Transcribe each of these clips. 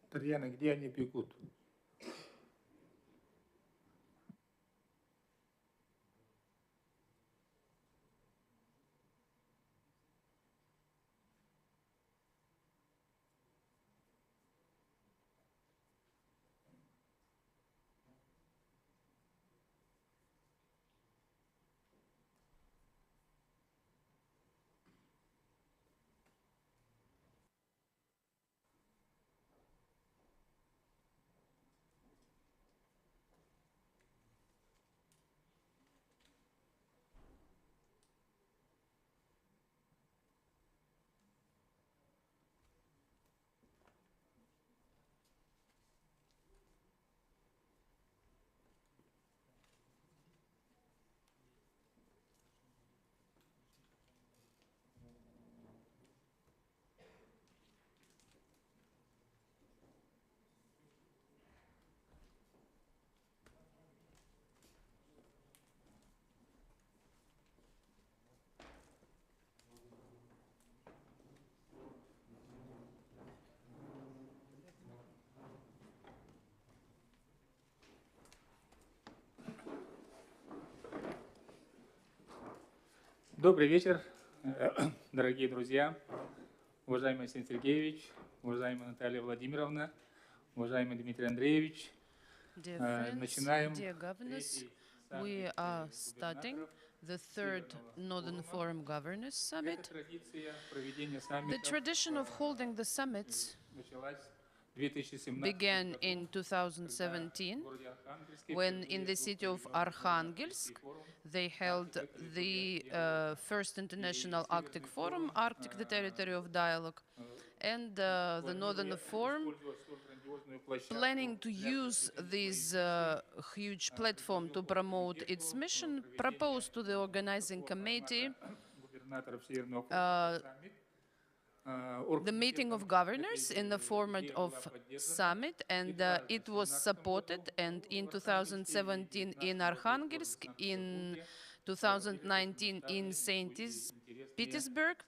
Татьяна, где они пекут? Добрый вечер, дорогие друзья, уважаемый Алексей Сергеевич, уважаемая Наталья Владимировна, уважаемый Дмитрий Андреевич. Dear friends, Начинаем dear governors, третий we саммит are starting губернаторов the third Северного Northern форума. Forum Governors Эта Summit. традиция проведения The саммитов tradition of holding the summits началась в 2017 began году, in когда 2017 в городе Архангельске when in впервые the был city of проведен Арктический Arkhangelsk форум they held «Арктика. the Территория диалога». first И International Arctic Северный Forum, форум Arctic, the territory of dialogue, and the Northern планируя Forum, использовать столь грандиозную площадку planning to для use продвижения this своих huge миссий, platform to предложил promote its оргкомитету mission, проведения proposed to the organizing такого committee формата губернаторов Северного форума как саммит. the meeting of governors in the format of summit, and it was supported. And in 2017 in Arkhangelsk, in 2019 in St. Petersburg,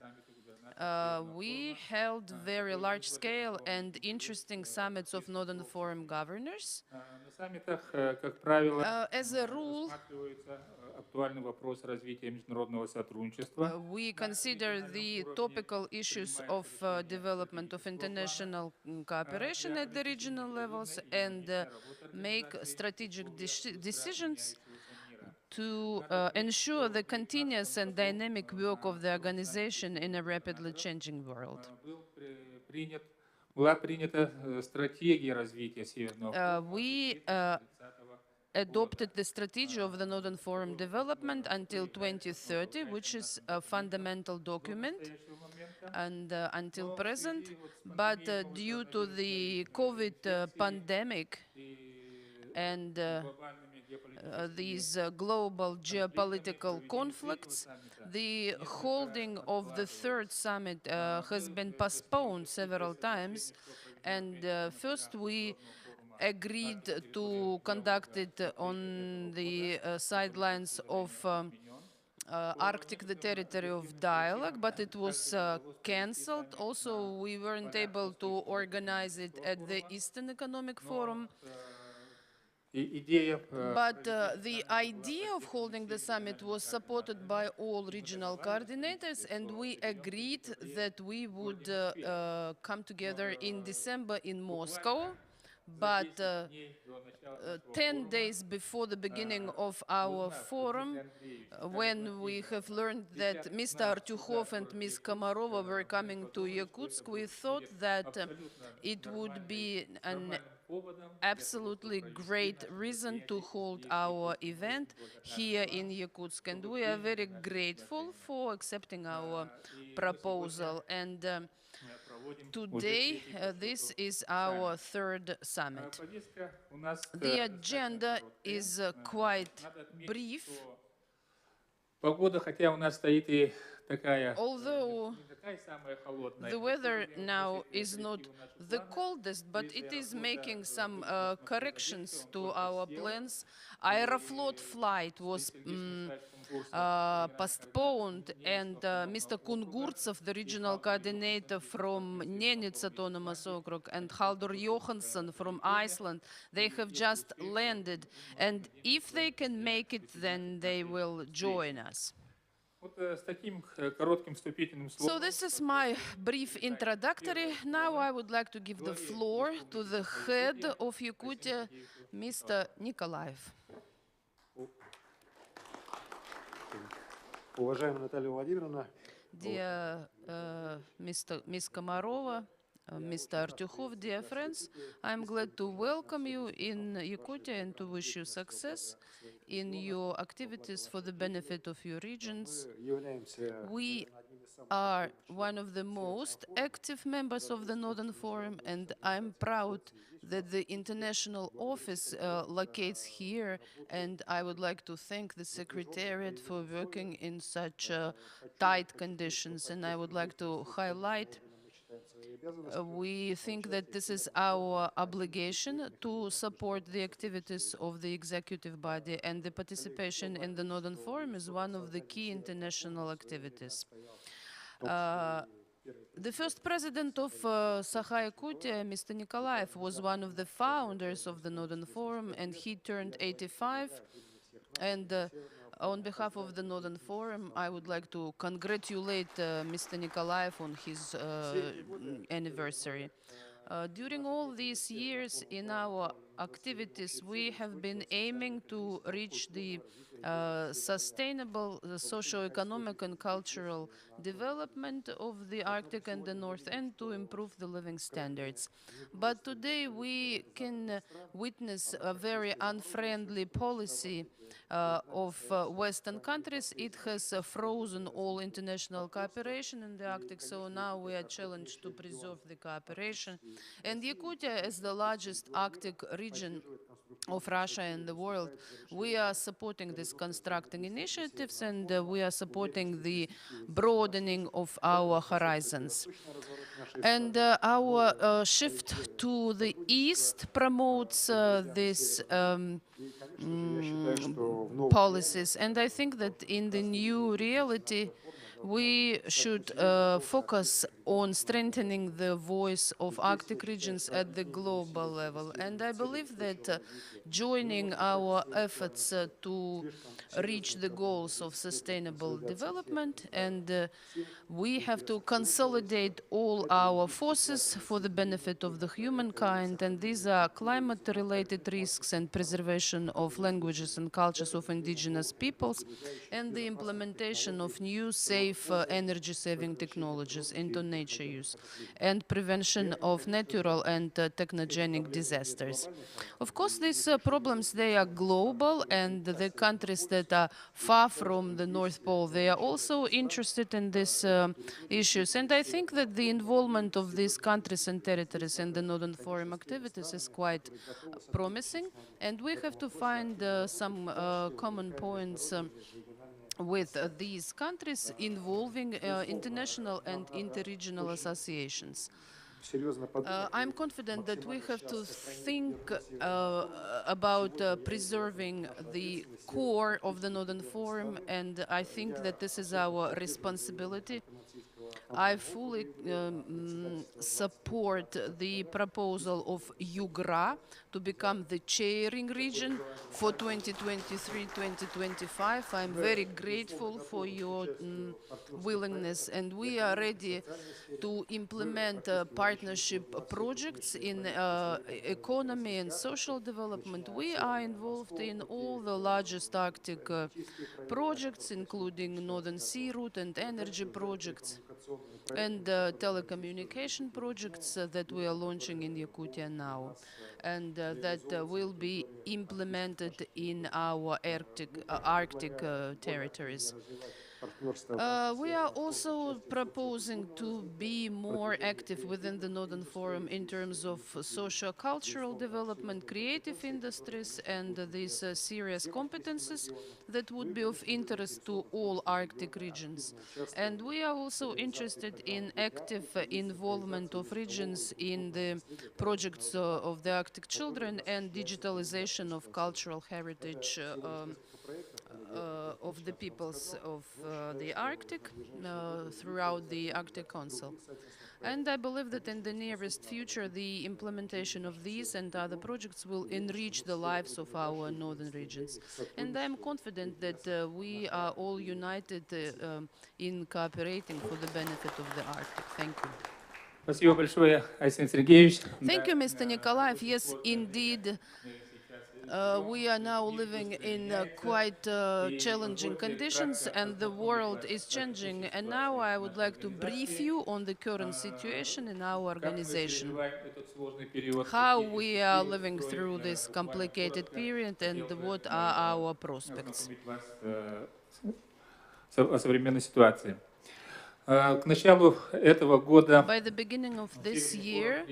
we held very large-scale and interesting summits of Northern Forum governors. На саммитах, как правило, As a rule, рассматривается актуальный вопрос развития международного сотрудничества. we consider the topical issues of development of international cooperation at the regional levels and make strategic decisions to ensure the continuous and dynamic work of the organization in a rapidly changing world. Была принята стратегия развития Северного форума We 2030 adopted the strategy of the Northern Forum development until 2030, which is a fundamental document and until present. But due to the COVID pandemic and these global geopolitical conflicts, the holding of the third summit has been postponed several times. And first we agreed to conduct it on the sidelines of Arctic, the territory of dialogue, but it was cancelled. Also, we weren't able to organize it at the Eastern Economic Forum. But the idea of holding the summit was supported by all regional coordinators, and we agreed that we would come together in December in Moscow. But 10 days before the beginning of our forum, when we have learned that Mr. Artyukhov and Ms. Komarova were coming to Yakutsk, we thought that it would be an absolutely great reason to hold our event here in Yakutsk. And we are very grateful for accepting our proposal. And today, this is our third summit. The agenda is quite brief. Although the weather now is not the coldest, but it is making some corrections to our plans. Aeroflot flight was postponed, and Mr. Kungurtsev, the regional coordinator from Nenets Autonomous Okrug, and Haldur Johansson from Iceland, they have just landed, and if they can make it, then they will join us. Вот с таким коротким вступительным So словом this is my brief introductory. Now I would like to give the floor to the head of Yakutia, Mr. Nikolaev. Уважаемая Наталья Владимировна, Dear Ms. Komarova, Mr. Artyukhov, dear friends, I'm glad to welcome you in Yakutia and to wish you success in your activities for the benefit of your regions. являемся We are one of the most active members of the Northern Forum, and I'm proud that the international office locates here, and I would like to thank the Secretariat for working in such tight conditions, and I would like to highlight we think that this is our obligation to support the activities of the executive body, and the participation in the Northern Forum is one of the key international activities. The first president of Sakha-Yakutia, Mr. Nikolaev, was one of the founders of the Northern Forum, and he turned 85. And on behalf of the Northern Forum, I would like to congratulate Mr. Nikolaev on his anniversary. During all these years in our activities, we have been aiming to reach the sustainable socio-economic and cultural development of the Arctic and the North, and to improve the living standards. But today we can witness a very unfriendly policy of Western countries. It has frozen all international cooperation in the Arctic, so now we are challenged to preserve the cooperation. And Yakutia, as the largest Arctic region of Russia and the world, we are supporting these constructing initiatives, and we are supporting the broadening of our horizons. And our shift to the east promotes these policies, and I think that in the new reality, we should focus on strengthening the voice of Arctic regions at the global level. And I believe that joining our efforts to reach the goals of sustainable development, and we have to consolidate all our forces for the benefit of the humankind, and these are climate-related risks and preservation of languages and cultures of indigenous peoples, and the implementation of new safe energy-saving technologies into nature use, and prevention of natural and technogenic disasters. Of course, these problems, they are global, and the countries that are far from the North Pole, they are also interested in these issues. And I think that the involvement of these countries and territories in the Northern Forum activities is quite promising, and we have to find some common points with these countries involving international and interregional associations. I'm confident that we have to think about preserving the core of the Northern Forum, and I think that this is our responsibility. I fully support the proposal of UGRA to become the chairing region for 2023-2025. I'm very grateful for your willingness, and we are ready to implement partnership projects in economy and social development. We are involved in all the largest Arctic projects, including Northern Sea Route and energy projects, and telecommunication projects that we are launching in Yakutia now, and that will be implemented in our Arctic territories. We are also proposing to be more active within the Northern Forum in terms of socio-cultural development, creative industries, and these serious competences that would be of interest to all Arctic regions. And we are also interested in active involvement of regions in the projects of the Arctic children and digitalization of cultural heritage of the peoples of the Arctic throughout the Arctic Council. And I believe that in the nearest future, the implementation of these and other projects will enrich the lives of our northern regions. And I'm confident that we are all united in cooperating for the benefit of the Arctic. Thank you. Спасибо большое, Арсений Сергеевич. Thank you, Mr. Nikolaev. Yes, indeed. We are now living in quite challenging conditions, and the world is changing. And now I would like to brief you on the current situation in our organization, how we are living through this complicated period, and what are our prospects. О современной ситуации. К началу этого года By the beginning of this year,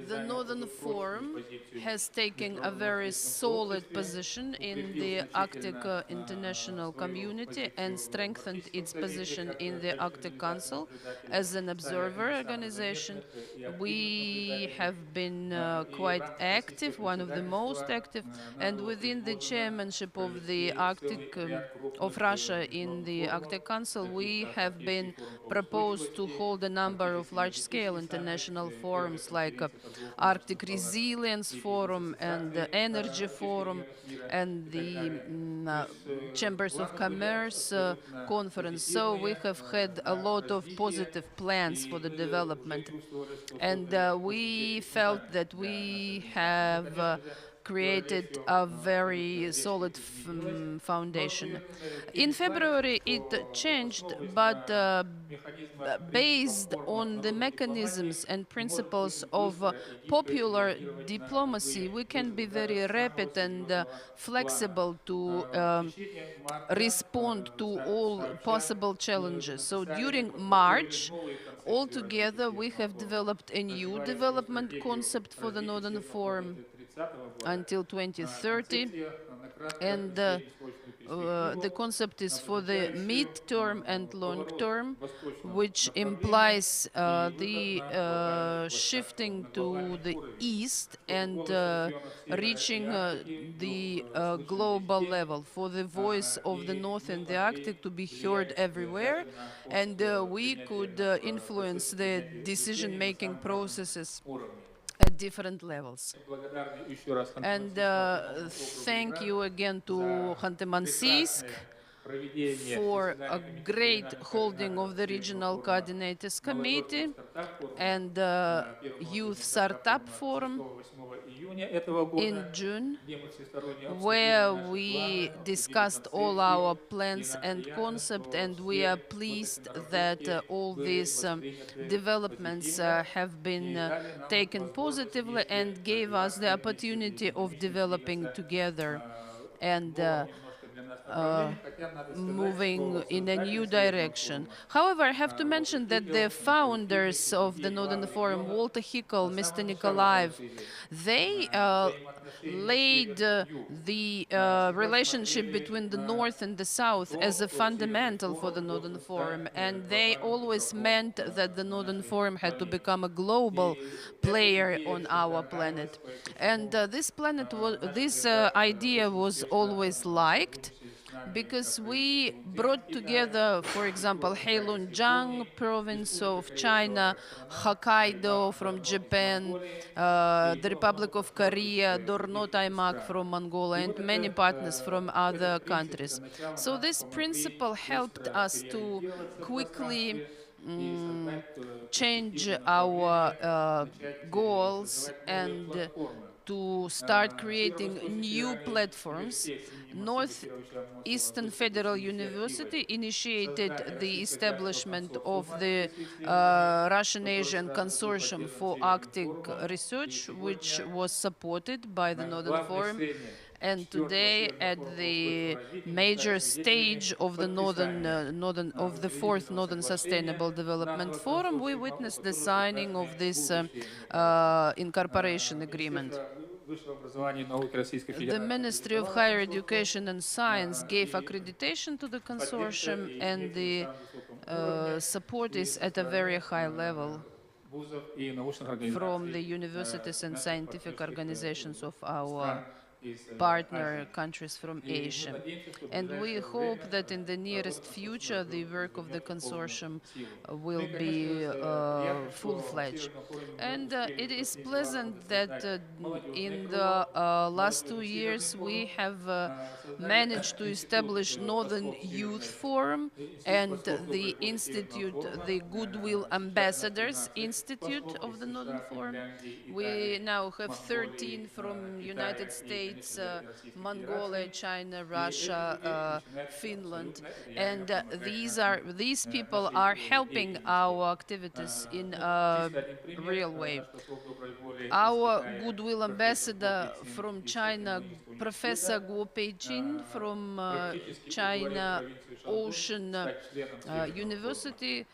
the Northern Forum has taken a very solid position in the Arctic international community and strengthened its position in the Arctic Council as an observer organization. We have been quite active, one of the most active, and within the chairmanship of the Arctic of Russia in the Arctic Council, we have been proposed to hold a number of large-scale international forums like Arctic Resilience Forum and the Energy Forum and the Chambers of Commerce conference. So we have had a lot of positive plans for the development. And we felt that we have created a very solid foundation. In February, it changed, but based on the mechanisms and principles of popular diplomacy, we can be very rapid and flexible to respond to all possible challenges. So during March, altogether, we have developed a new development concept for the Northern Forum until 2030, and the concept is for the mid-term and long-term, which implies the shifting to the east and reaching the global level, for the voice of the North and the Arctic to be heard everywhere, and we could influence the decision-making processes at different levels. And thank you again to Khanty-Mansiysk for a great holding of the Regional Coordinators Committee and Youth Startup Forum in June, where we discussed all our plans and concept, and we are pleased that all these developments have been taken positively and gave us the opportunity of developing together and moving in a new direction. However, I have to mention that the founders of the Northern Forum, Walter Hickel, Mr. Nikolaev, they laid the relationship between the North and the South as a fundamental for the Northern Forum, and they always meant that the Northern Forum had to become a global player on our planet. And this idea was always liked, because we brought together, for example, Heilongjiang province of China, Hokkaido from Japan, the Republic of Korea, Dorno Taimak from Mongolia, and many partners from other countries. So this principle helped us to quickly change our goals and to start creating new platforms. Northeastern Federal University initiated the establishment of the Russian-Asian Consortium for Arctic Research, which was supported by the Northern Forum. And today, at the major stage of the fourth Northern Sustainable Development Forum, we witnessed the signing of this incorporation agreement. The Ministry of Higher Education and Science gave accreditation to the consortium, and the support is at a very high level from the universities and scientific organizations of our partner countries from Asia. And we hope that in the nearest future, the work of the consortium will be full-fledged. And it is pleasant that in the last 2 years we have managed to establish Northern Youth Forum and the institute, the Goodwill Ambassadors Institute of the Northern Forum. We now have 13 from United States, Mongolia, China, Russia, Finland, and these people are helping our activities in a real way. Our Goodwill Ambassador from China, Professor Guo Peijin from China Ocean University,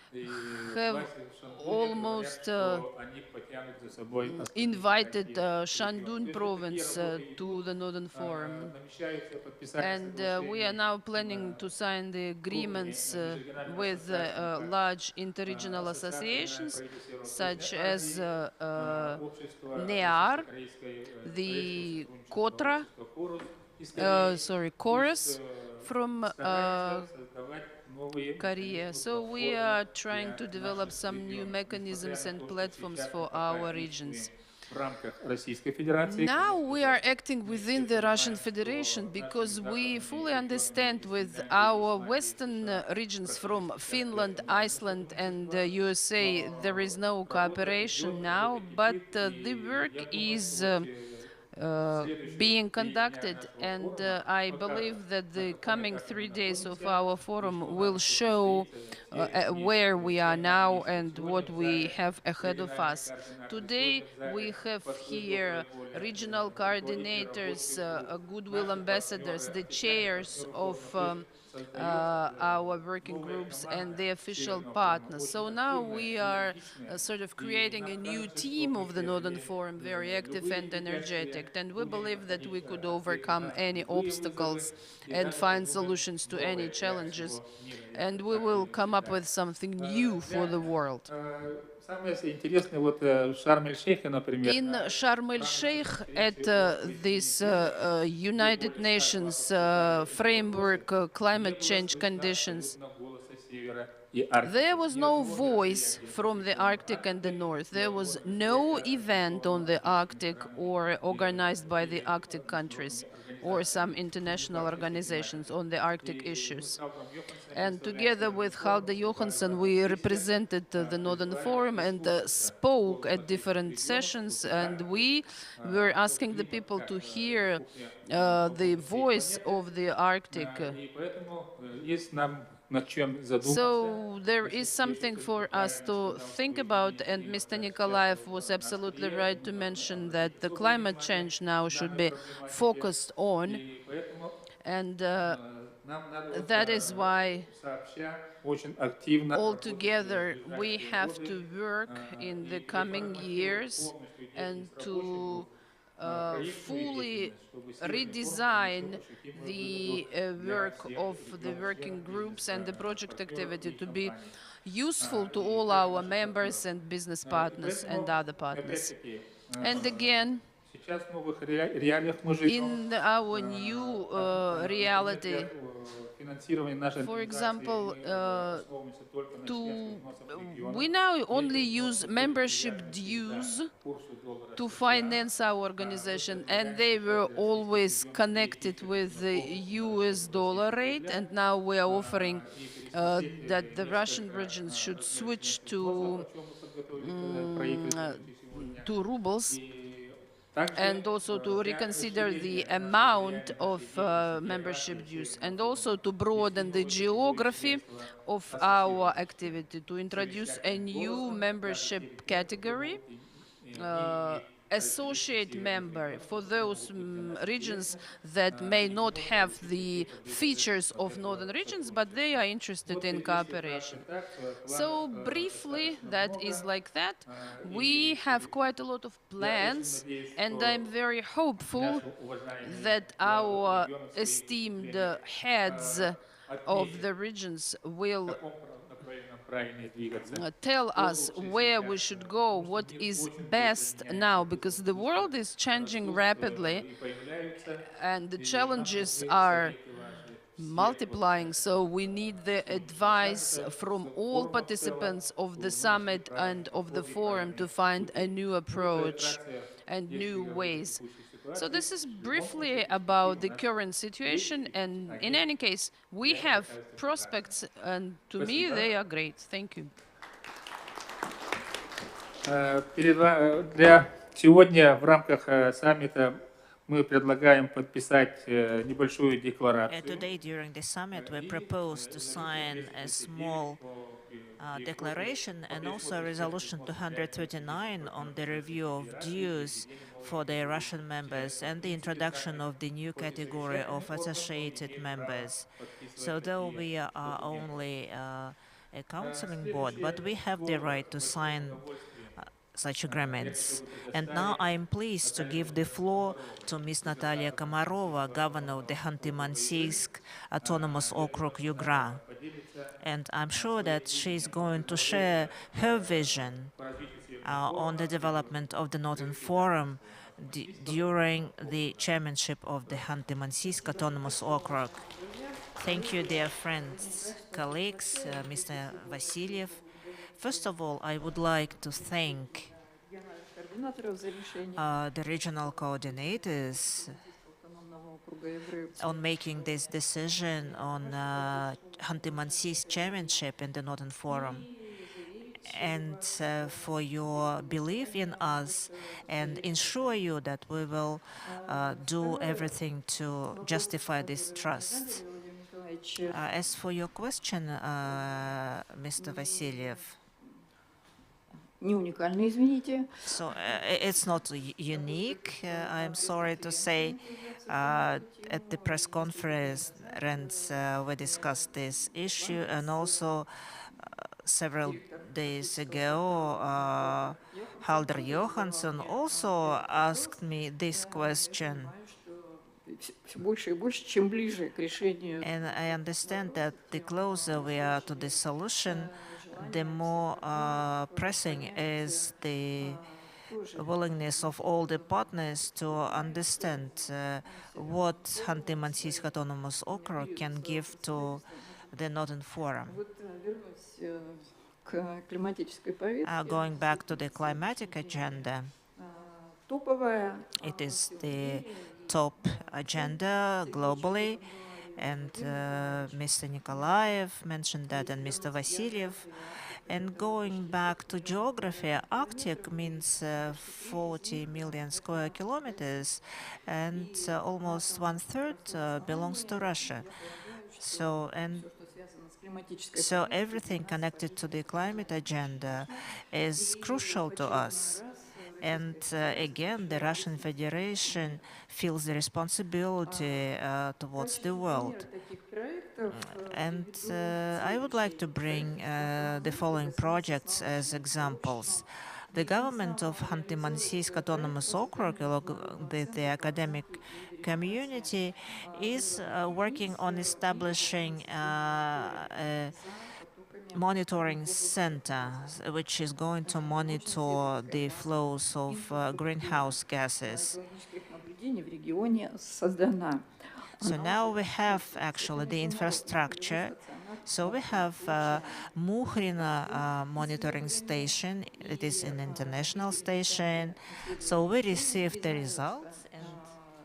have almost invited Shandong province to the Northern Forum. And we are now planning to sign the agreements with large interregional associations, such as NEAR, the KOTRA, Chorus from Korea. So we are trying to develop some new mechanisms and platforms for our regions. Now we are acting within the Russian Federation because we fully understand with our Western regions from Finland, Iceland and USA there is no cooperation now, but the work is being conducted, and I believe that the coming 3 days of our forum will show where we are now and what we have ahead of us. Today we have here regional coordinators, goodwill ambassadors, the chairs of our working groups and the official partners. So now we are sort of creating a new team of the Northern Forum, very active and energetic, and we believe that we could overcome any obstacles and find solutions to any challenges, and we will come up with something new for the world. In Sharm el-Sheikh, at this United Nations framework climate change conditions, there was no voice from the Arctic and the North. There was no event on the Arctic or organized by the Arctic countries or some international organizations on the Arctic issues. And together with Halde Johansson, we represented the Northern Forum and spoke at different sessions, and we were asking the people to hear the voice of the Arctic. So there is something for us to think about, and Mr. Nikolaev was absolutely right to mention that the climate change now should be focused on, and that is why all together we have to work in the coming years and to fully redesign the work of the working groups and the project activity to be useful to all our members and business partners and other partners. And again, in our new reality, for example, we now only use membership dues to finance our organization, and they were always connected with the US dollar rate, and now we are offering that the Russian regions should switch to rubles, and also to reconsider the amount of membership dues, and also to broaden the geography of our activity, to introduce a new membership category, associate member, for those regions that may not have the features of northern regions, but they are interested in cooperation. So briefly, that is like that. We have quite a lot of plans, and I'm very hopeful that our esteemed heads of the regions will правильнее двигаться. tell us where we should go, what is best now, because the world is changing rapidly И появляются and the и challenges нам нужны are советы ваши все multiplying. So we need the advice часто from форум all в целом participants of the вносит summit and правильные of the подходы и forum to правильные find a пути. new approach Вкратце, and если new говорить о ways. текущей So ситуации, this is в любом briefly случае about the перспективы у нас current situation, есть, and они, in any case, we я have считаю, что prospects, and to me Спасибо. they are great. Thank you. Для сегодня в рамках саммита мы предлагаем подписать небольшую декларацию. Today, during the summit, we propose to sign a small declaration and also Resolution 239 on the review of dues for the Russian members and the introduction of the new category of associated members. So there will be only a counseling board, but we have the right to sign such agreements. And now I am pleased to give the floor to Ms. Natalia Komarova, Governor of the Khanty-Mansiysk Autonomous Okrug Yugra. And I'm sure that she's going to share her vision on the development of the Northern Forum during the chairmanship of the Khanty-Mansiysk Autonomous Okrug. Thank you, dear friends, colleagues, Mr. Vasilyev. First of all, I would like to thank the regional coordinators on making this decision on Khanty-Mansiysk chairmanship in the Northern Forum, and for your belief in us and ensure you that we will do everything to justify this trust. As for your question, Mr. Vasilyev, so it's not unique, I'm sorry to say. At the press conference, we discussed this issue, and also several days ago, Halder Johansson also asked me this question. And I understand that the closer we are to the solution, the more pressing is the willingness of all the partners to understand what Khanty-Mansiysk Autonomous Okrug can give to the Northern Forum. Going back to the climatic agenda, it is the top agenda globally, and Mr. Nikolaev mentioned that, and Mr. Vasilyev. And going back to geography, Arctic means 40 million square kilometers, and almost 1/3 belongs to Russia. So everything connected to the climate agenda is crucial to us. And again, the Russian Federation feels the responsibility towards the world. And I would like to bring the following projects as examples. The government of Khanty-Mansiysk Autonomous Okrug, the academic community, is working on establishing a monitoring center, which is going to monitor the flows of greenhouse gases. So now we have actually the infrastructure. So we have Mukhrina monitoring station. It is an international station. So we received the results.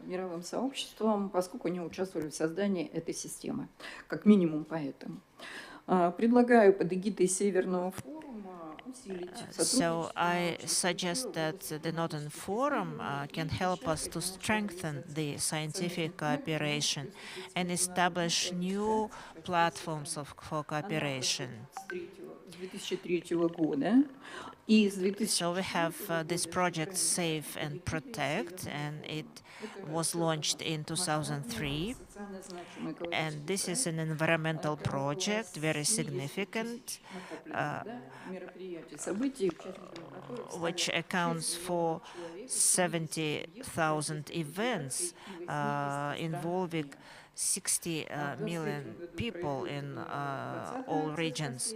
Мировым сообществом, поскольку они участвовали в создании этой системы, как минимум поэтому. Предлагаю под эгидой Северного форума усилить So I suggest that the Northern Forum can help us to strengthen the scientific cooperation and establish new platforms for cooperation. So we have this project Save and Protect, and it was launched in 2003. And this is an environmental project, very significant, which accounts for 70,000 events involving 60 million people in all regions.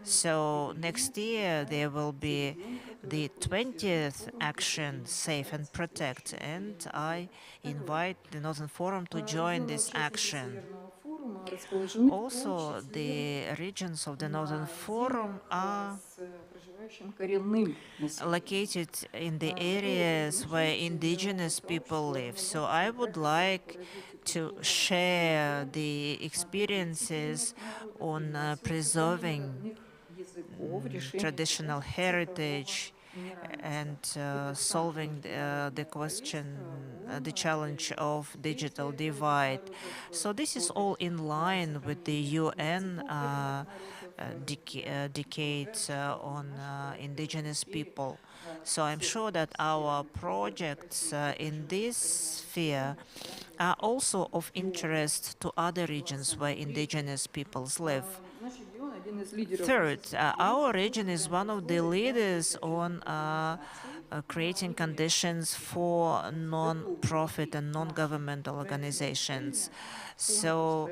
So next year there will be the 20th action, Save and Protect, and I invite the Northern Forum to join this action. Also, the regions of the Northern Forum are located in the areas where indigenous people live. So I would like to share the experiences on preserving traditional heritage and solving the question, the challenge of digital divide. So this is all in line with the UN decade on indigenous people. So I'm sure that our projects in this sphere are also of interest to other regions where indigenous peoples live. Third, our region is one of the leaders on creating conditions for non-profit and non-governmental organizations. So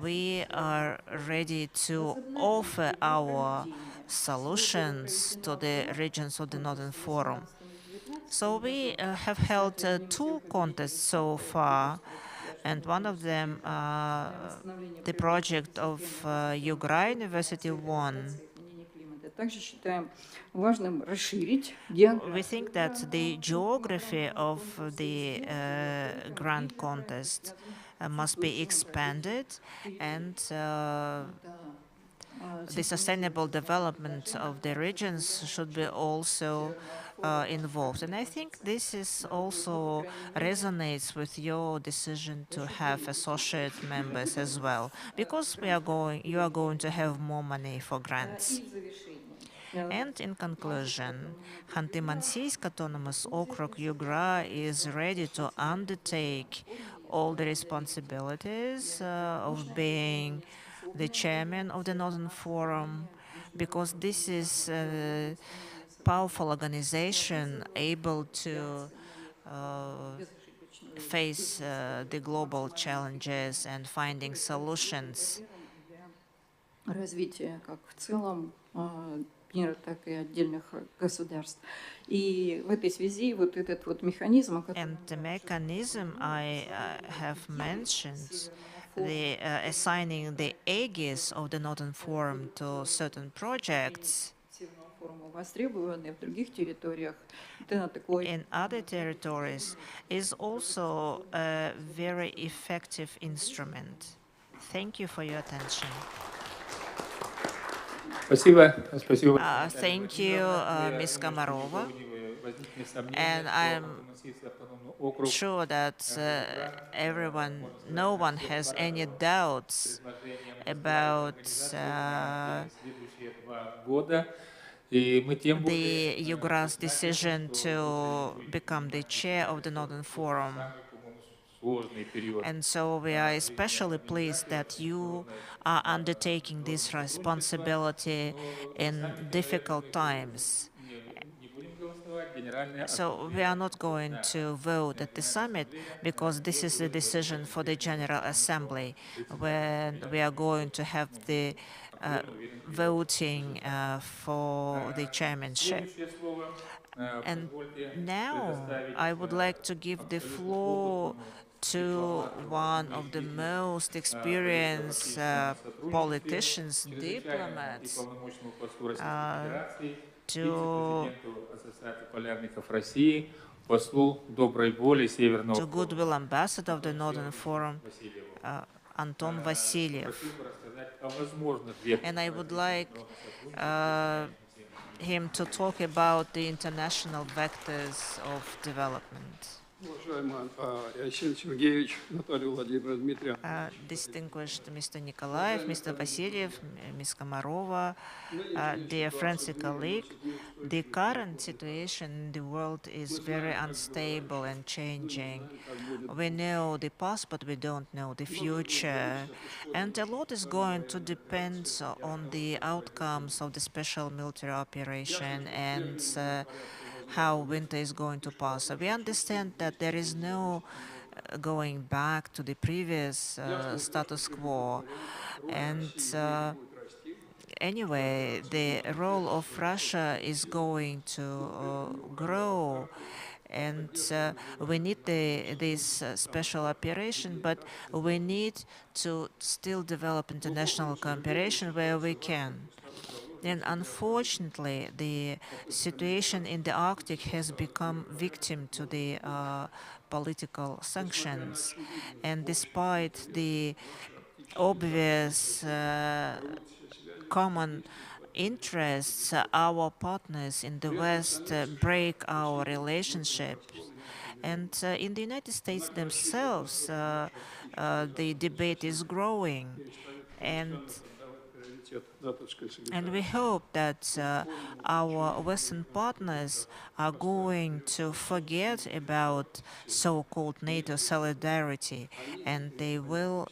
we are ready to offer our solutions to the regions of the Northern Forum. So we have held 2 contests so far, and one of them, the project of Yugra University won. We think that the geography of the grand contest must be expanded, and the sustainable development of the regions should be also involved. And I think this is also resonates with your decision to have associate members as well, because you are going to have more money for grants. And in conclusion, Khanty-Mansiysk Autonomous Okrug Yugra is ready to undertake all the responsibilities of being the chairman of the Northern Forum, because this is a powerful organization able to face the global challenges and finding solutions. Развитие как в целом мира, так и отдельных государств. И в этой связи вот этот вот механизм, And the mechanism I have mentioned, the assigning the aegis of the Northern Forum to certain projects востребованы в других территориях. in other territories, is also a very effective instrument. Thank you for your attention. Спасибо. Спасибо. Thank you, Ms. Komarova. And I'm sure that no one has any doubts about the Yugra's decision to become the chair of the Northern Forum. And so we are especially pleased that you are undertaking this responsibility in difficult times. So we are not going to vote at the summit, because this is a decision for the General Assembly, when we are going to have the voting for the chairmanship. And now I would like to give the floor to one of the most experienced politicians, diplomats, to Goodwill Ambassador of the Northern Forum, Anton Vasilyev. And I would like him to talk about the international vectors of development. Distinguished Mr. Nikolaev, Mr. Vasilyev, Ms. Komarova, dear friends and colleagues, the current situation in the world is very unstable and changing. We know the past, but we don't know the future. And a lot is going to depend on the outcomes of the special military operation and how winter is going to pass. So we understand that there is no going back to the previous status quo. And anyway, the role of Russia is going to grow, and we need this special operation, but we need to still develop international cooperation where we can. And unfortunately, the situation in the Arctic has become victim to the political sanctions. And despite the obvious common interests, our partners in the West break our relationships. And in the United States themselves, the debate is growing. And we hope that our Western partners are going to forget about so-called NATO solidarity, and they will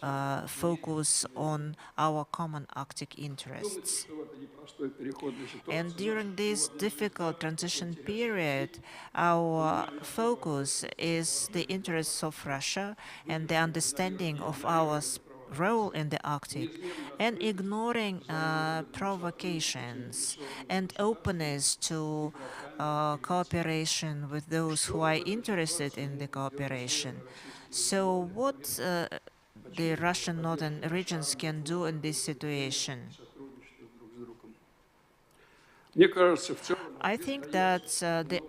focus on our common Arctic interests. And during this difficult transition period, our focus is the interests of Russia and the understanding of our role in the Arctic, and ignoring provocations and openness to cooperation with those who are interested in the cooperation. So what the Russian northern regions can do in this situation? I think that the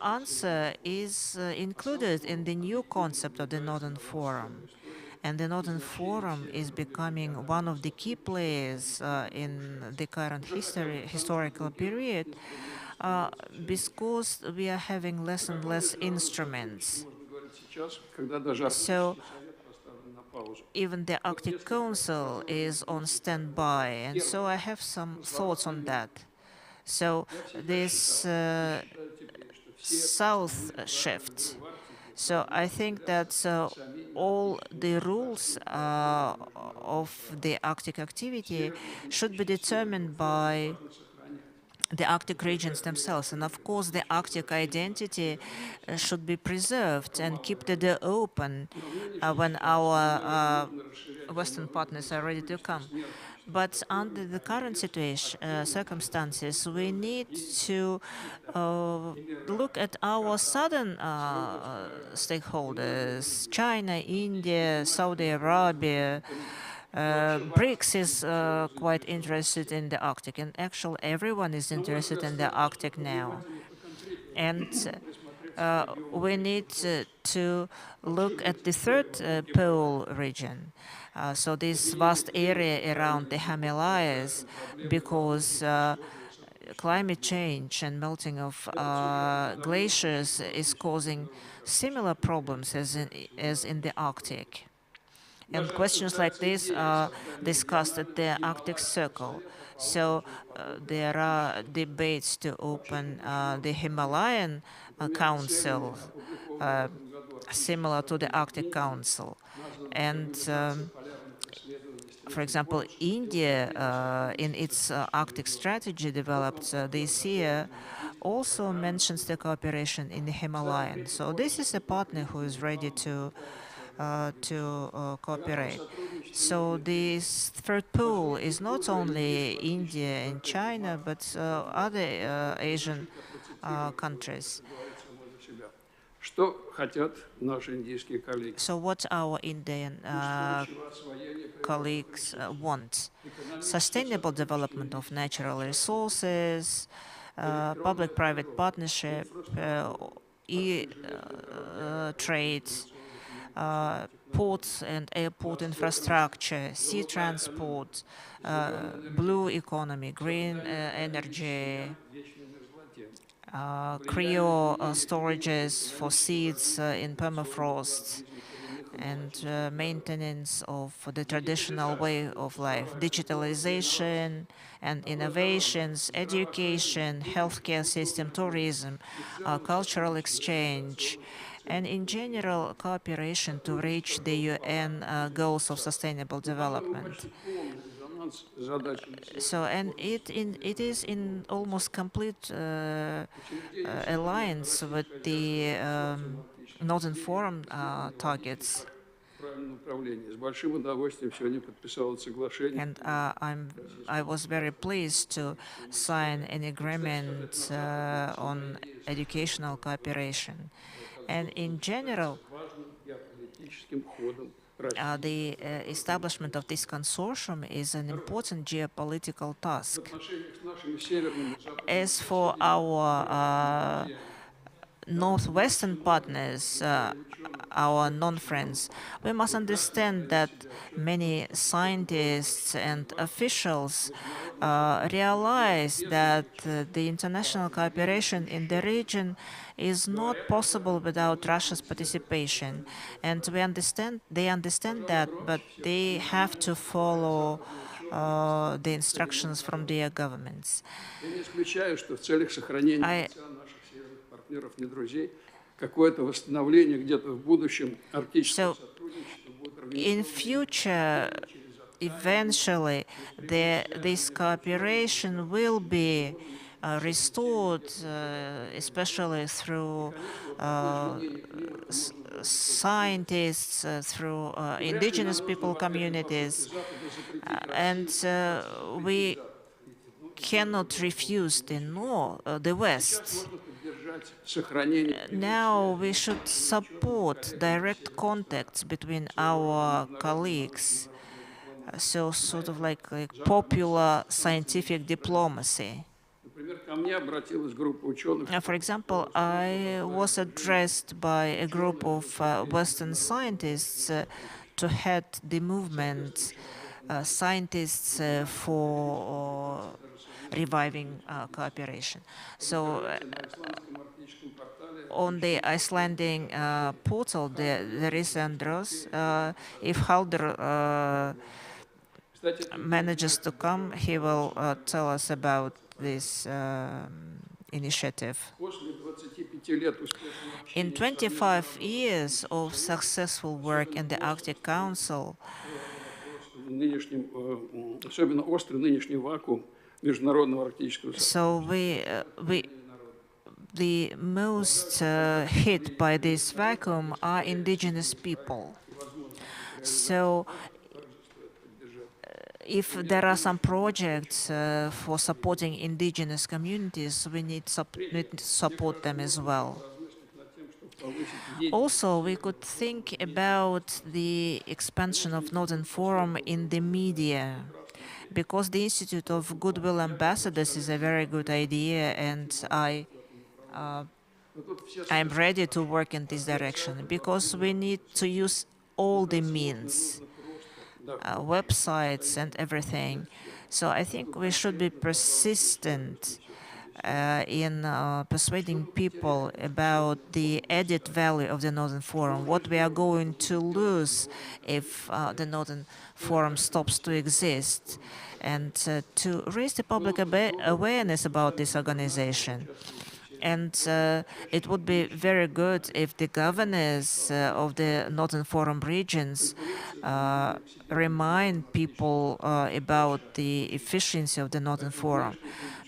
answer is included in the new concept of the Northern Forum. And the Northern Forum is becoming one of the key players in the current historical period because we are having less and less instruments. So even the Arctic Council is on standby, and so I have some thoughts on that. So this south shift. So I think that all the rules of the Arctic activity should be determined by the Arctic regions themselves. And of course, the Arctic identity should be preserved and keep the door open when our Western partners are ready to come. But under the current situation, circumstances, we need to look at our southern stakeholders: China, India, Saudi Arabia. BRICS is quite interested in the Arctic, and actually everyone is interested in the Arctic now. And we need to look at the third pole region. So this vast area around the Himalayas, because climate change and melting of glaciers is causing similar problems as in the Arctic. And questions like this are discussed at the Arctic Circle. So there are debates to open the Himalayan Council, similar to the Arctic Council. And for example, India, in its Arctic strategy developed this year, also mentions the cooperation in the Himalayan. So this is a partner who is ready to cooperate. So this third pole is not only India and China, but other Asian countries. So what our Indian colleagues want? Sustainable development of natural resources, public-private partnership, trade, ports and airport infrastructure, sea transport, blue economy, green energy, cryo storages for seeds in permafrost, and maintenance of the traditional way of life, digitalization and innovations, education, healthcare system, tourism, cultural exchange, and in general cooperation to reach the UN goals of sustainable development. So, and it is in almost complete alliance with the Northern Forum targets. С большим удовольствием сегодня подписал это соглашение. And I was very pleased to sign an agreement on educational cooperation. And in general, Важным геополитическим ходом the establishment of this consortium is an important geopolitical task. в отношениях с нашими северными и западными As for our northwestern partners, our non-friends, we must understand that many scientists and officials realize that the international cooperation in the region is not possible without Russia's participation. And they understand that, but they have to follow the instructions from their governments. Я не исключаю, что в целях сохранения I- потенциала наших северных партнеров, не друзей, какое-то восстановление где-то в будущем арктического So, сотрудничества будет In организовано. future, eventually, this cooperation will be restored, especially through scientists, through indigenous people communities, and we cannot refuse the West. Можно поддержать сохранение Now we should support direct contacts between our colleagues, so sort of like popular scientific diplomacy. Например, ко мне обратилась группа ученых, For example, I was addressed by a group of Western scientists to head the movement, scientists for reviving cooperation. So на исламском арктическом портале on the Icelandic portal, there is Andros. If Halder Кстати, manages to come, he will tell us about this initiative. после 25 лет успешного In общения 25 years of successful work in the Arctic Council, в нынешнем, особенно острый нынешний вакуум международного арктического so the most hit by this vacuum are indigenous people. So if there are some projects for supporting indigenous communities, we need to support them as well. Also, we could think about the expansion of Northern Forum in the media, because the Institute of Goodwill Ambassadors is a very good idea, and I'm ready to work in this direction, because we need to use all the means, websites and everything. So I think we should be persistent in persuading people about the added value of the Northern Forum, what we are going to lose if the Northern Forum stops to exist, and to raise the public awareness about this organization. And it would be very good if the governors of the Northern Forum regions remind people about the efficiency of the Northern Forum,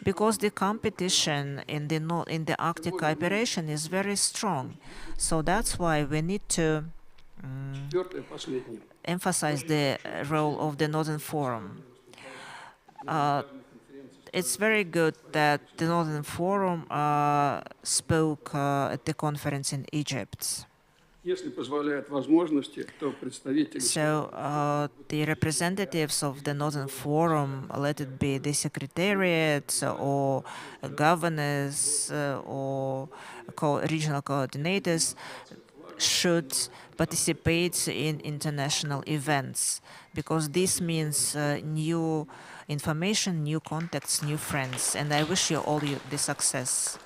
because the competition in the Arctic cooperation is very strong. So that's why we need to Четвертое, последнее. emphasize the role of the Northern Forum. It's very good that the Northern Forum spoke at the conference in Egypt. Если позволяют возможности, то представители So the representatives of the Northern Forum, let it be the secretariat or governors or regional coordinators, should participate in international events, because this means new information, new contacts, new friends. And I wish you all the success.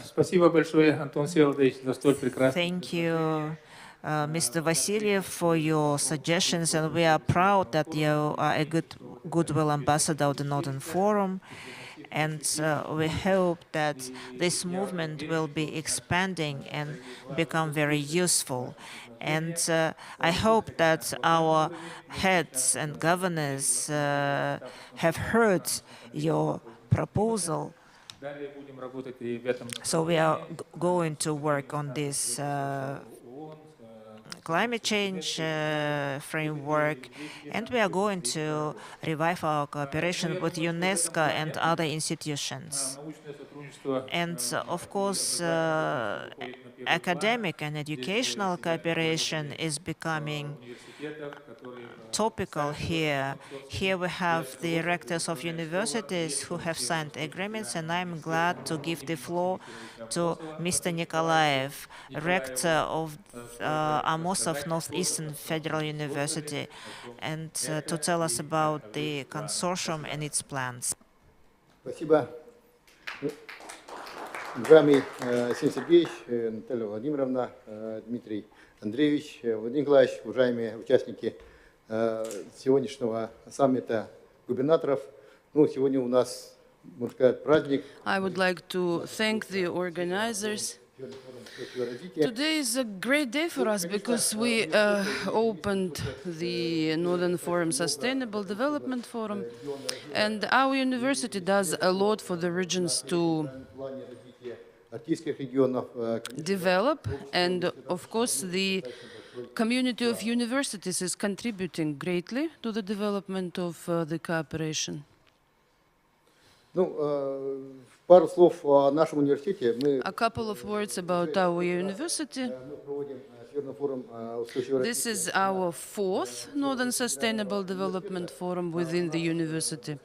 Спасибо большое, Антон Всеволодович, за столь прекрасный. Thank you, Mr. Vasilyev, for your suggestions, and we are proud that you are a goodwill ambassador of the Northern Forum, and we hope that this movement will be expanding and become very useful. And I hope that our heads and governors have heard your proposal Далее будем работать и в этом So we are going to work on this ООН, climate change framework, and we are going to revive our cooperation with UNESCO and other institutions. научное сотрудничество And of course, academic and educational cooperation is becoming университетов, которые topical here. Here we have the rectors of universities who have signed agreements, and I'm glad to give the floor to Mr. Nikolaev, rector of Amosov Northeastern Federal University, and to tell us about the consortium and its plans. Спасибо. Уважаемый Арсений Сергеевич, Наталья Владимировна, Дмитрий Андреевич, Владимир Николаевич, уважаемые участники сегодняшнего саммита губернаторов. Ну, сегодня у нас, можно сказать, праздник. I would like to thank the organizers. Today is a great day for us because we opened the Northern Forum Sustainable Development Forum, and our university does a lot for the regions to develop, and of course the community of universities is contributing greatly to the development of the cooperation. Ну, пару слов о нашем университете. Мы A couple of words about our university. проводим Северный форум устойчивого This is our fourth Northern Sustainable Development Forum within the university.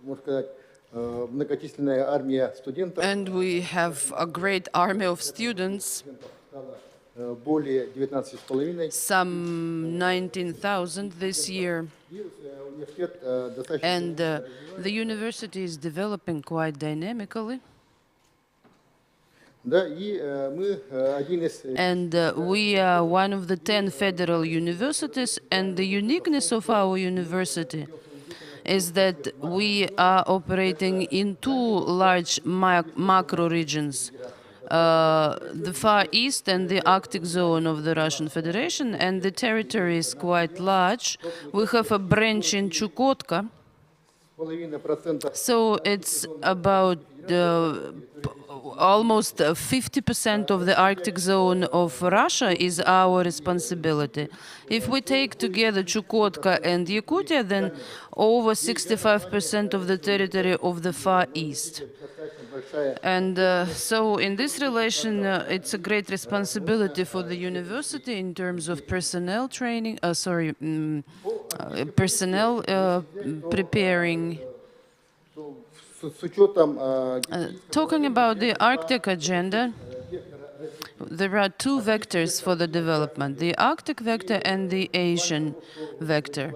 можно сказать, многочисленная армия студентов, And we have a great army of students, более 19,5. some 19,000 this year. И университет достаточно And the university is developing quite dynamically. Да, и мы один из And we are one of the 10 federal universities. And the uniqueness of our university is that we are operating in two large macro regions. The Far East and the Arctic zone of the Russian Federation, and the territory is quite large. We have a branch in Chukotka, 0,5%. so it's about almost 50% of the Arctic zone of Russia is our responsibility. If we take together Chukotka and Yakutia, then over 65% of the territory of the Far East. And so in this relation, it's a great responsibility for the university in terms of personnel training, personnel preparing. С учетом Talking about the Arctic agenda, there are two vectors for the development, the Arctic vector and the Asian vector.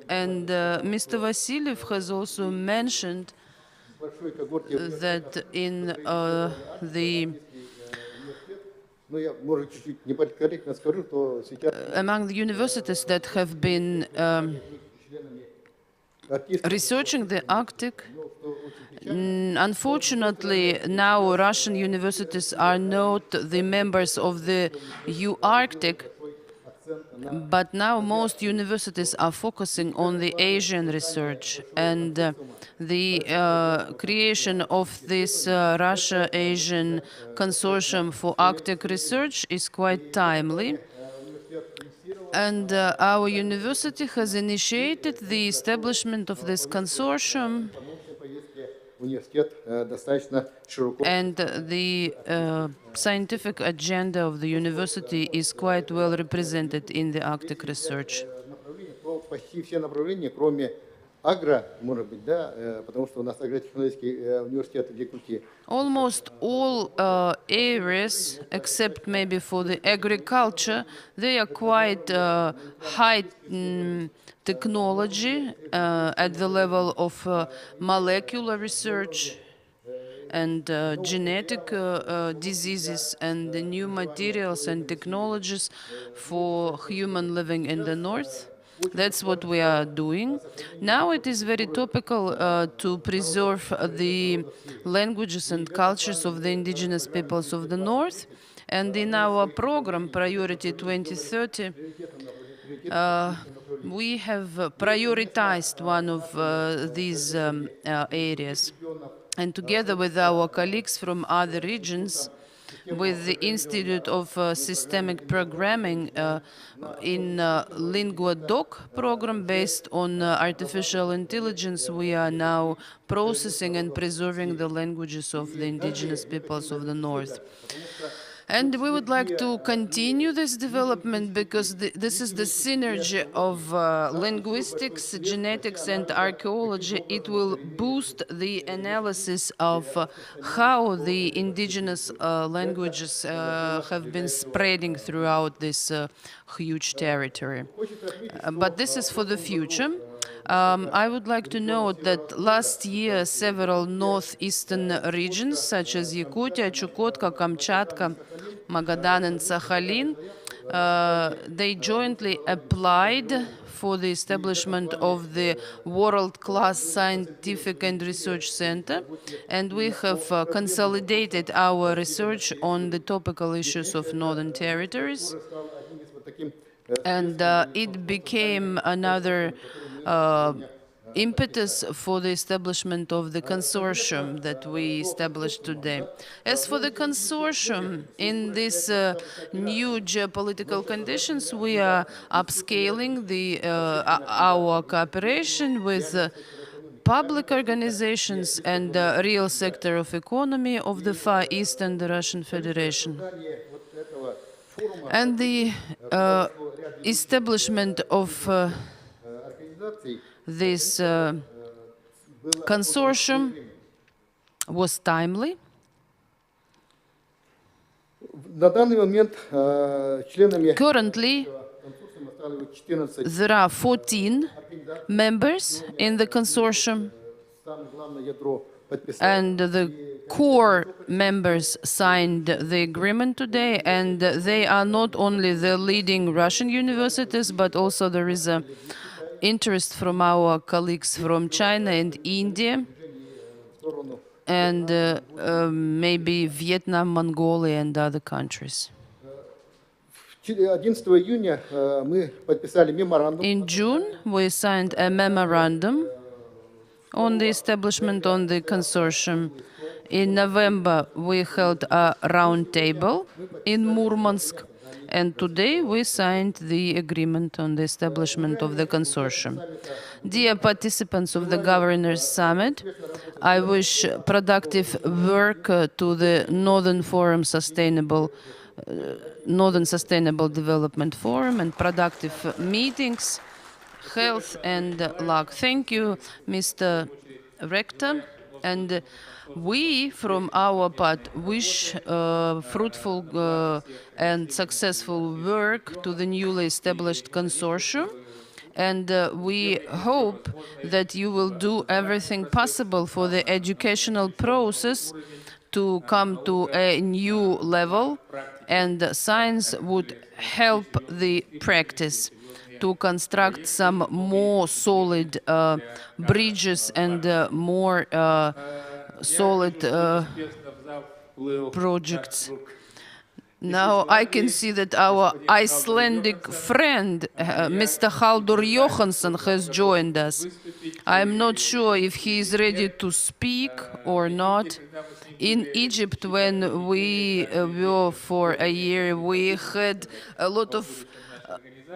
And Mr. Vasilyev has also mentioned большой когорте, that in the ну я, может, чуть-чуть неполиткорректно скажу, то сейчас among the universities that have been артисты, researching the Arctic, unfortunately, now Russian universities are not the members of the UArctic, but now most universities are focusing on the Asian research, and the creation of this Russia-Asian Consortium for Arctic Research is quite timely. And our university has initiated the establishment of this consortium, университет достаточно широко. and the scientific agenda of the university is quite well represented in the Arctic research. Направления, то почти все направления, кроме агро, может быть, да, потому что у нас агротехнологический университет в Якутии. Almost all areas, except maybe for the agriculture, they are quite high technology at the level of molecular research and genetic diseases and the new materials and technologies for human living in the north. That's what we are doing. Now it is very topical to preserve the languages and cultures of the indigenous peoples of the north. And in our program, Priority 2030, we have prioritized one of these areas. And together with our colleagues from other regions, with the Institute of Systemic Programming in LinguaDoc program based on artificial intelligence, we are now processing and preserving the languages of the indigenous peoples of the North. And we would like to continue this development because this is the synergy of linguistics, genetics, and archaeology. It will boost the analysis of how the indigenous languages have been spreading throughout this huge territory. But this is for the future. I would like to note that last year, several northeastern regions, such as Yakutia, Chukotka, Kamchatka, Magadan, and Sakhalin, they jointly applied for the establishment of the world-class scientific and research center, and we have consolidated our research on the topical issues of northern territories. And it became another impetus for the establishment of the consortium that we established today. As for the consortium, in these new geopolitical conditions, we are upscaling our cooperation with public organizations and the real sector of economy of the Far East and the Russian Federation. And the establishment of this consortium was timely. Currently, there are 14 members in the consortium, and the core members signed the agreement today, and they are not only the leading Russian universities, but also there is a interest from our colleagues from China and India, and maybe Vietnam, Mongolia, and other countries. In June, we signed a memorandum on the establishment of the consortium. In November, we held a roundtable in Murmansk, and today we signed the agreement on the establishment of the consortium. Dear participants of the Governors' Summit, I wish productive work to the Northern Sustainable Development Forum and productive meetings, health and luck. Thank you, Mr. Rector. And we, from our part, wish fruitful and successful work to the newly established consortium. And we hope that you will do everything possible for the educational process to come to a new level, and science would help the practice to construct some more solid bridges and more solid projects. Now I can see that our Icelandic friend, Mr. Haldur Johansson, has joined us. I'm not sure if he is ready to speak or not. In Egypt, when we were for a year, we had a lot of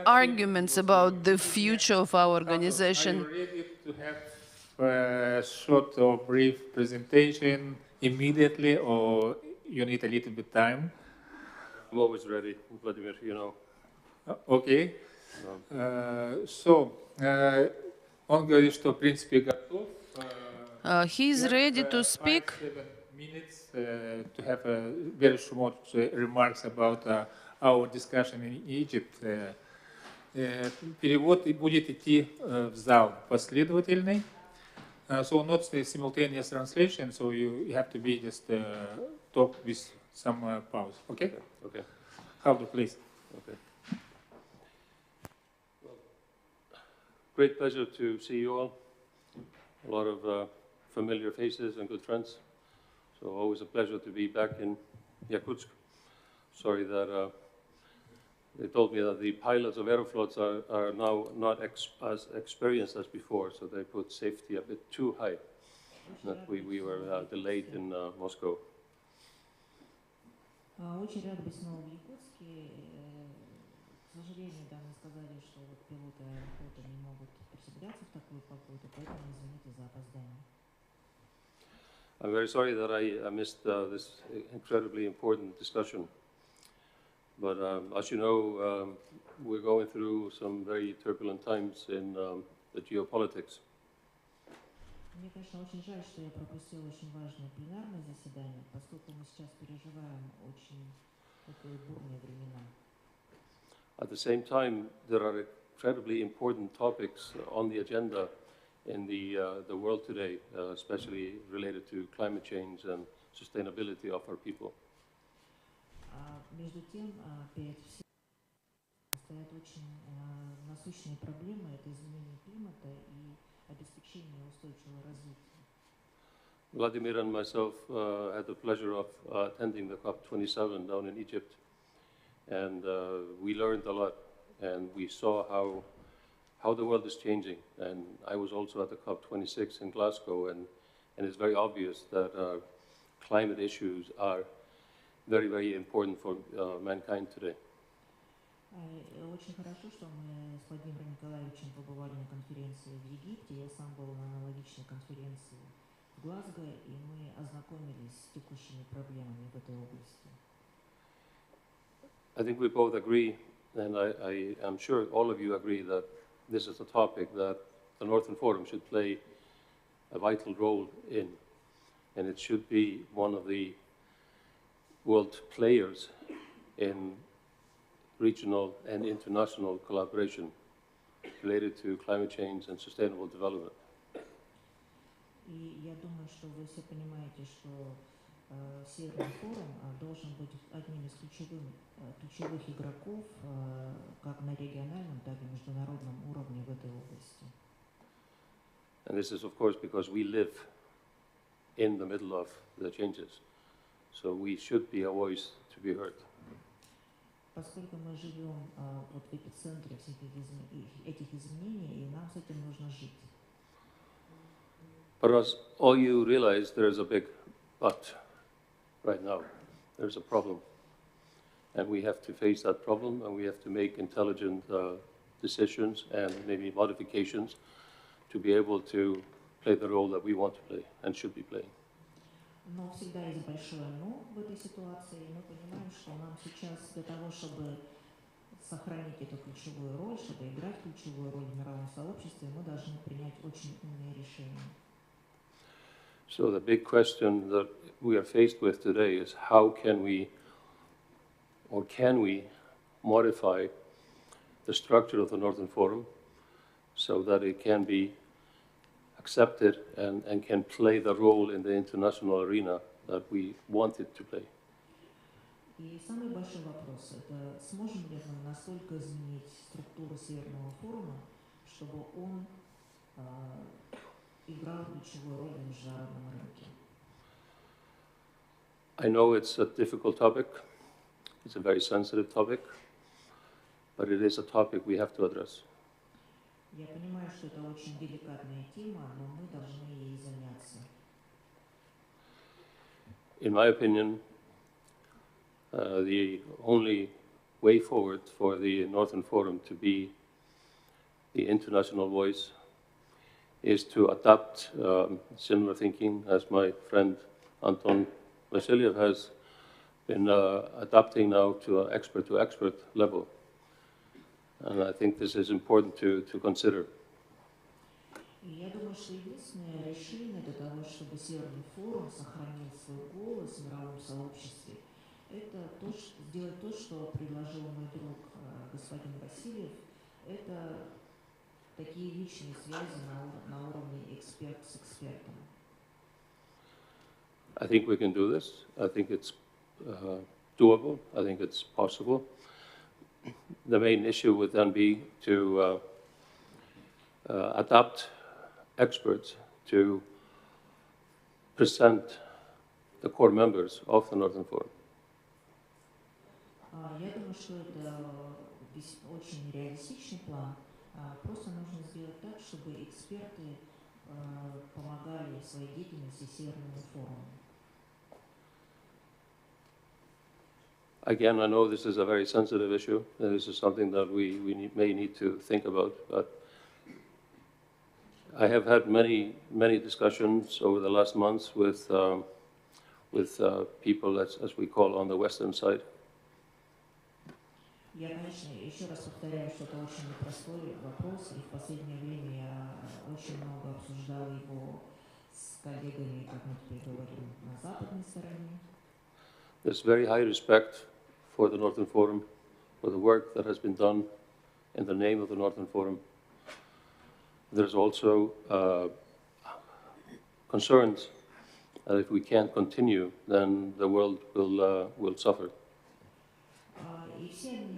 arguments about the future of our organization. Are you ready to have a short or brief presentation immediately, or you need a little bit time? I'm always ready, Vladimir, you know. Okay. Он говорит, что в принципе готов. He is ready to speak. 5-7 minutes to have very short remarks about our discussion in Egypt. Перевод будет идти в зал последовательный. So not simultaneous translation, so you have to be just talk with some pause. Okay? Okay. Haldur, please. Okay. Well, great pleasure to see you all. A lot of familiar faces and good friends. So always a pleasure to be back in Yakutsk. Sorry that they told me that the pilots of Aeroflots are now not as experienced as before, so they put safety a bit too high. that we were delayed in Moscow. Очень рад быть снова в Якутске. К сожалению, да, мне сказали, что вот пилоты аэрофлота не могут приземляться в такую погоду, поэтому извините за опоздание. I'm very sorry that I missed this incredibly important discussion. But as you know, we're going through some very turbulent times in the geopolitics. Мне, конечно, очень жаль, что я пропустила очень важное пленарное заседание, поскольку мы сейчас переживаем очень такие бурные времена. At the same time, there are incredibly important topics on the agenda in the world today, especially related to climate change and sustainability of our people. Между тем, перед всем стоят очень насущные проблемы, это изменение климата и обеспечение устойчивого развития. Vladimir and myself had the pleasure of attending the COP27 down in Egypt, and we learned a lot, and we saw how the world is changing. And I was also at the COP26 in Glasgow, and it's very obvious that climate issues are very, very important for mankind today. Очень хорошо, что мы с Владимиром Николаевичем побывали на конференции в Египте. Я сам был на аналогичной конференции в Глазго, и мы ознакомились с текущими проблемами в этой области. I think we both agree, and I am sure all of you agree, that this is a topic that the Northern Forum should play a vital role in, and it should be one of the world players in regional and international collaboration related to climate change and sustainable development. И я думаю, что вы все понимаете, что Северный форум должен быть одним из ключевых игроков как на региональном, так и международном уровне в этой области. And this is, of course, because we live in the middle of the changes. So we should be a voice to be heard. Поскольку мы живем вот в эпицентре всех этих изменений, и нам с этим нужно жить. But as all you realize, there is a big but right now. There's a problem. And we have to face that problem, and we have to make intelligent decisions and maybe modifications to be able to play the role that we want to play and should be playing. Но всегда есть большое «но» в этой ситуации, и мы понимаем, что нам сейчас для того, чтобы сохранить эту ключевую роль, чтобы играть ключевую роль в мировом сообществе, мы должны принять очень умные решения. So the big question that we are faced with today is how can we modify the structure of the Northern Forum so that it can be accepted and can play the role in the international arena that we want it to play. И самый большой вопрос – это сможем ли мы настолько изменить структуру Северного форума, чтобы он играл ключевую роль на международном рынке. I know it's a difficult topic, it's a very sensitive topic, but it is a topic we have to address. Я понимаю, что это очень деликатная тема, но мы должны ей заняться. In my opinion, the only way forward for the Northern Forum to be the international voice is to adopt similar thinking as my friend Anton Vasilyev has been adapting now to expert level. And I think this is important to consider. И я думаю, что единственное решение для того, чтобы Северный форум сохранил свой голос в мировом сообществе, это сделать то, что предложил мой друг господин Васильев, это такие личные связи на уровне эксперт с экспертом. I think we can do this. I think it's doable. I think it's possible. The main issue would then be to adapt experts to present the core members of the Northern Forum. Я думаю, что это очень реалистичный план. Просто нужно сделать так, чтобы эксперты помогали в своей деятельности Северному форуму. Again, I know this is a very sensitive issue. This is something that we may need to think about, but I have had many discussions over the last months with people, as we call, on the western side. Я, конечно, еще раз повторяю, что это очень непростой вопрос, и в последнее время я очень много обсуждал его с коллегами, как мы теперь говорим, на западной стороне. There's very high respect for the Northern Forum, for the work that has been done in the name of the Northern Forum. There's also concerns that if we can't continue, then the world will suffer. И все они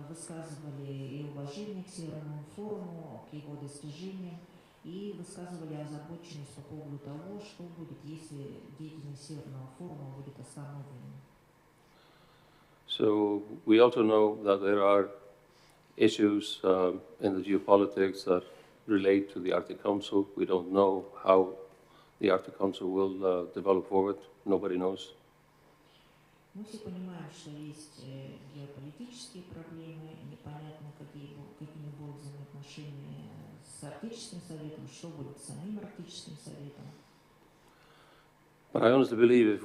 высказывали и уважение к Северному форуму, к его достижениям, и высказывали озабоченность по поводу того, что будет, если деятельность Северного форума будет остановлена. So we also know that there are issues in the geopolitics that relate to the Arctic Council. We don't know how the Arctic Council will develop forward. Nobody knows. Мы все понимаем, что есть геополитические проблемы, непонятно, какими будут взаимоотношения с Арктическим советом, что будет с самим Арктическим советом. But I honestly believe if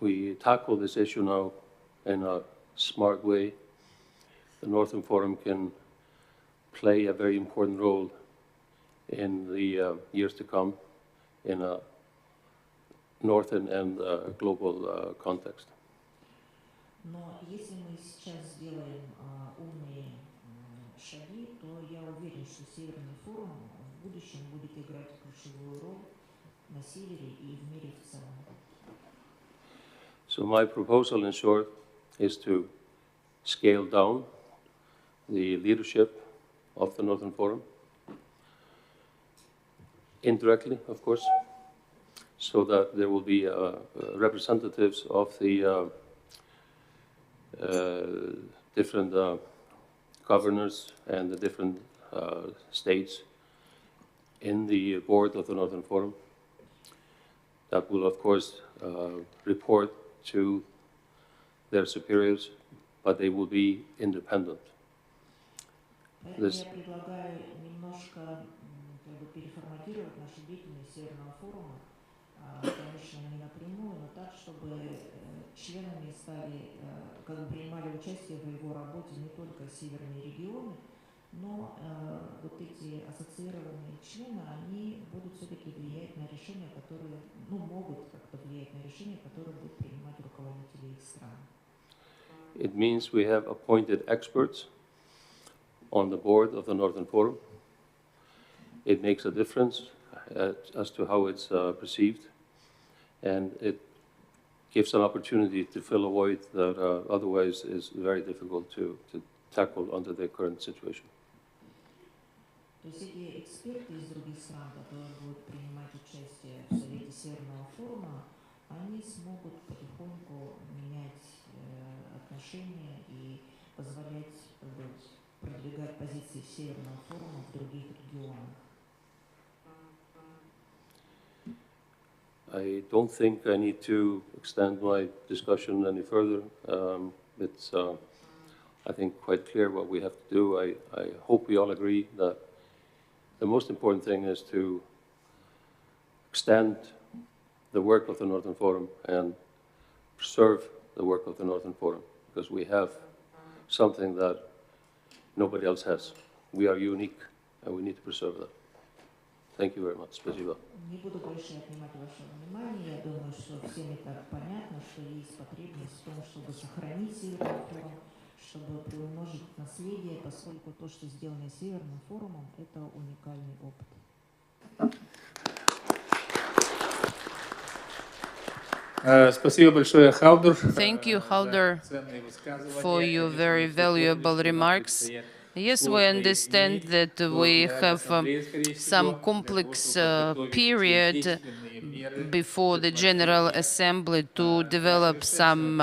we tackle this issue now in a smart way, the Northern Forum can play a very important role in the years to come in a northern and global context. Но если мы сейчас сделаем умные шаги, то я уверен, что Северный форум в будущем будет играть ключевую роль на севере и в мире в целом. So my proposal, in short, is to scale down the leadership of the Northern Forum, indirectly, of course, so that there will be representatives of the different governors and the different states in the board of the Northern Forum. That will, of course, report to their superiors, but they will be independent. Поэтому я предлагаю немножко переформатировать нашу деятельность Северного форума, конечно, не напрямую, но так, чтобы членами стали, принимали участие в его работе не только северные регионы, но вот эти ассоциированные члены, они будут все-таки влиять на решения, которые, могут как-то влиять на решения, которые будут принимать руководители их стран. It means we have appointed experts on the board of the Northern Forum. It makes a difference as to how it's perceived, and it gives an opportunity to fill a void that otherwise is very difficult to tackle under the current situation. То есть эти эксперты из других стран, которые будут принимать участие в Совете Северного форума, они смогут потихоньку менять отношения и позволять продвигать позиции Северного форума в других регионах. I don't think I need to extend my discussion any further. It's, I think, quite clear what we have to do. I hope we all agree that the most important thing is to extend the work of the Northern Forum and preserve the work of the Northern Forum, because we have something that nobody else has. We are unique, and we need to preserve that. Thank you very much. Спасибо. Не буду больше отнимать вашего внимания. Я думаю, что всем это понятно, что есть потребность в том, чтобы сохранить Северный форум, чтобы приумножить наследие, поскольку то, что сделано Северным форумом, это уникальный опыт. Спасибо большое, Халдур. Thank you, Haldur, for your very valuable remarks. Yes, we understand that we have some complex period before the General Assembly to develop some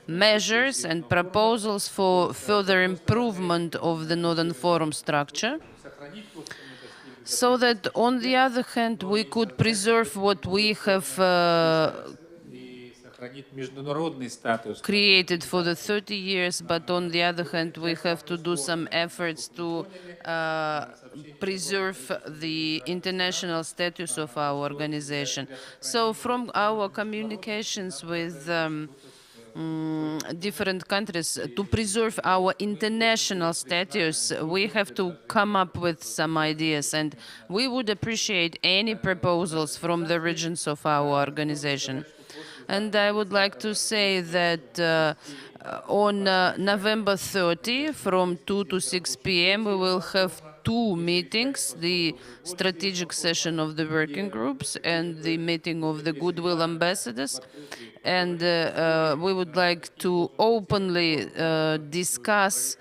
measures and proposals for further improvement of the Northern Forum structure. so that on the other hand we could preserve what we have и сохранить международный статус. created for the 30 years, but on the other hand, we have to do some efforts to preserve the international status of our organization. So from our communications with different countries, to preserve our international status, we have to come up with some ideas, and we would appreciate any proposals from the regions of our organization. And I would like to say that on November 30, from 2 to 6 p.m., we will have two meetings, the strategic session of the working groups and the meeting of the goodwill ambassadors. And we would like to openly discuss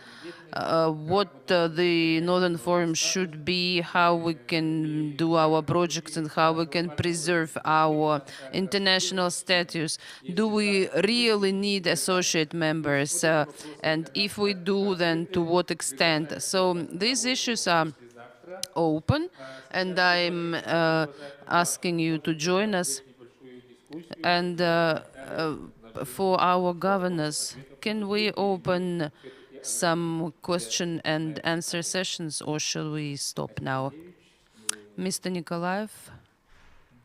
what the Northern Forum should be, how we can do our projects, and how we can preserve our international status. Do we really need associate members? And if we do, then to what extent? So these issues are open, and I'm asking you to join us. And for our governors, can we open some question and answer sessions, or shall we stop now? Mr. Nikolaev,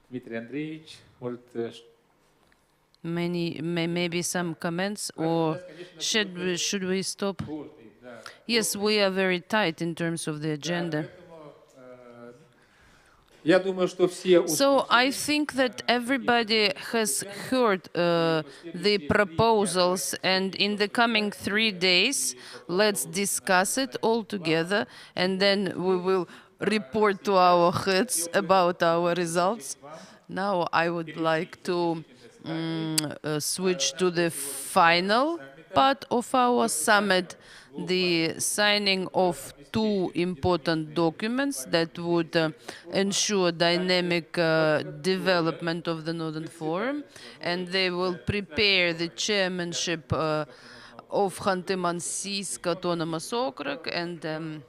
Дмитрий Андреевич, может, maybe some comments, or should we stop? Yes, we are very tight in terms of the agenda. я думаю, что все So I think that everybody has heard the proposals, and in the coming 3 days, let's discuss it all together, and then we will report to our heads about our results. Now I would like to switch to the final part of our summit, the signing of two important documents that would ensure dynamic development of the Northern Forum, and they will prepare the chairmanship of Khanty-Mansiysk Autonomous Okrug and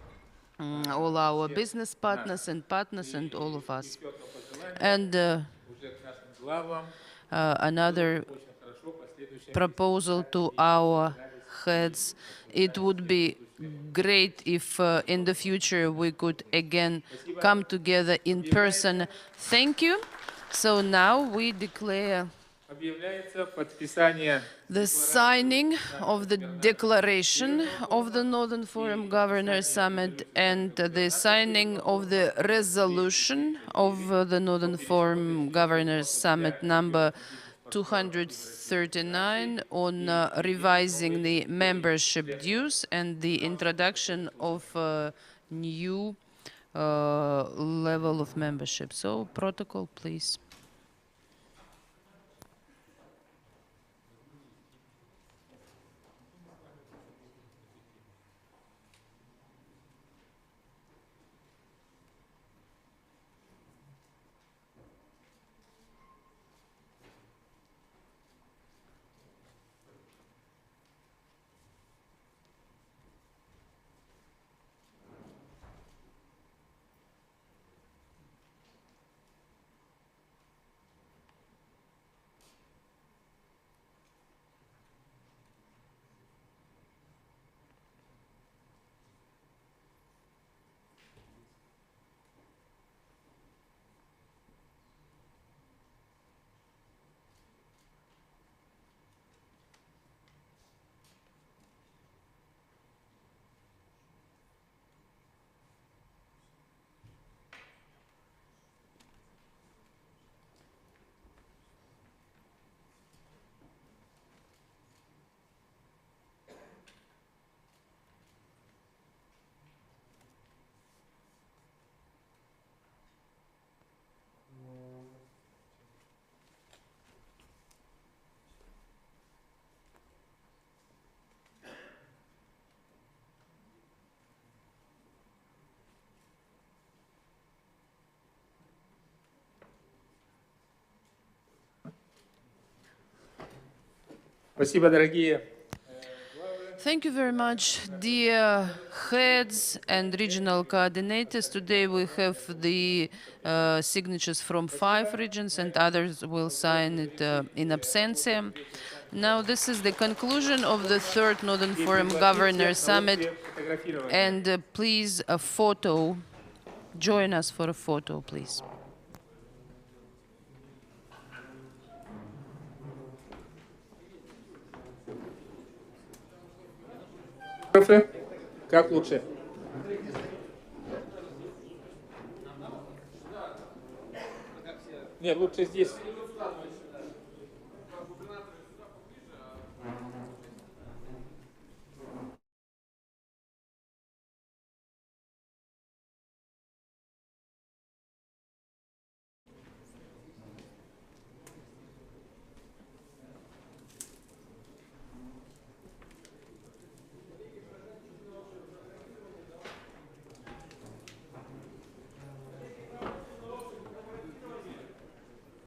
all our business partners and all of us. And another proposal to our heads, it would be great if in the future we could again come together in person. Thank you. So now we declare объявляется подписание the signing of the declaration of the Northern Forum Governors Summit and the signing of the resolution of the Northern Forum Governors Summit number 239 on revising the membership dues and the introduction of a new level of membership. So, protocol, please. Спасибо, дорогие. Thank you very much, dear heads and regional coordinators. Today we have the signatures from 5 regions, and others will sign it in absentia. Now, this is the conclusion of the 3rd Northern Forum Governors Summit. And please, a photo. Join us for a photo, please. Как лучше? Нет, лучше здесь.